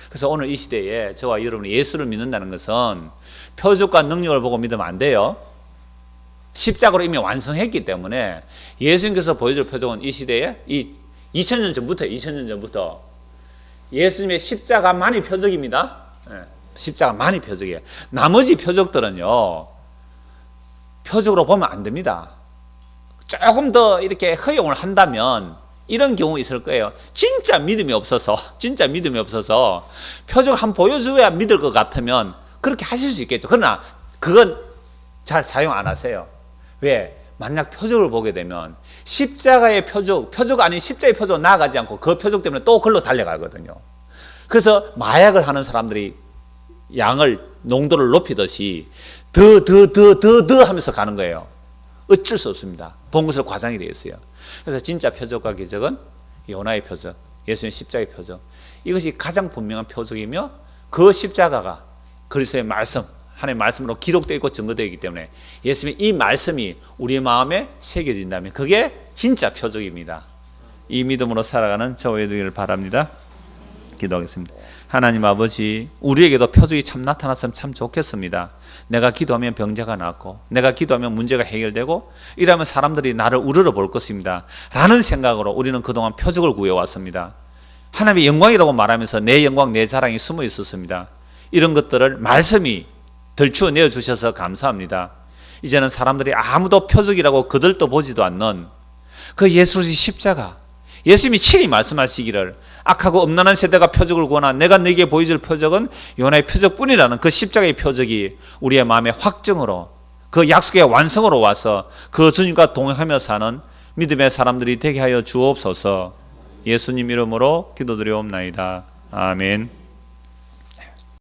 Speaker 1: 그래서 오늘 이 시대에 저와 여러분이 예수를 믿는다는 것은 표적과 능력을 보고 믿으면 안 돼요. 십자가로 이미 완성했기 때문에 예수님께서 보여줄 표적은 이 시대에 2000년 전부터 예수님의 십자가만이 표적입니다. 십자가만이 표적이에요. 나머지 표적들은요, 표적으로 보면 안 됩니다. 조금 더 이렇게 허용을 한다면 이런 경우 있을 거예요. 진짜 믿음이 없어서 표적 한 보여줘야 믿을 것 같으면 그렇게 하실 수 있겠죠. 그러나 그건 잘 사용 안 하세요. 왜? 만약 표적을 보게 되면 십자가의 표적 아닌 십자가의 표적 나아가지 않고 그 표적 때문에 또 글로 달려가거든요. 그래서 마약을 하는 사람들이 양을 농도를 높이듯이 더 하면서 가는 거예요. 어쩔 수 없습니다. 본 것을 과장이 되어 있어요. 그래서 진짜 표적과 기적은 요나의 표적, 예수님의 십자가의 표적, 이것이 가장 분명한 표적이며 그 십자가가 그리스도의 말씀, 하나님의 말씀으로 기록되어 있고 증거되어 있기 때문에 예수님의 이 말씀이 우리의 마음에 새겨진다면 그게 진짜 표적입니다. 이 믿음으로 살아가는 저와 되기를 바랍니다. 기도하겠습니다. 하나님 아버지, 우리에게도 표적이 참 나타났으면 참 좋겠습니다. 내가 기도하면 병자가 낫고 내가 기도하면 문제가 해결되고 이러면 사람들이 나를 우러러 볼 것입니다 라는 생각으로 우리는 그동안 표적을 구해왔습니다. 하나님의 영광이라고 말하면서 내 영광 내 자랑이 숨어 있었습니다. 이런 것들을 말씀이 덜추어 내어주셔서 감사합니다. 이제는 사람들이 아무도 표적이라고 그들도 보지도 않는 그 예수의 십자가, 예수님이 친히 말씀하시기를 악하고 음란한 세대가 표적을 구하나 내가 너에게 보여줄 표적은 요나의 표적뿐이라는 그 십자가의 표적이 우리의 마음의 확증으로, 그 약속의 완성으로 와서 그 주님과 동행하며 사는 믿음의 사람들이 되게 하여 주옵소서. 예수님 이름으로 기도드리옵나이다. 아멘.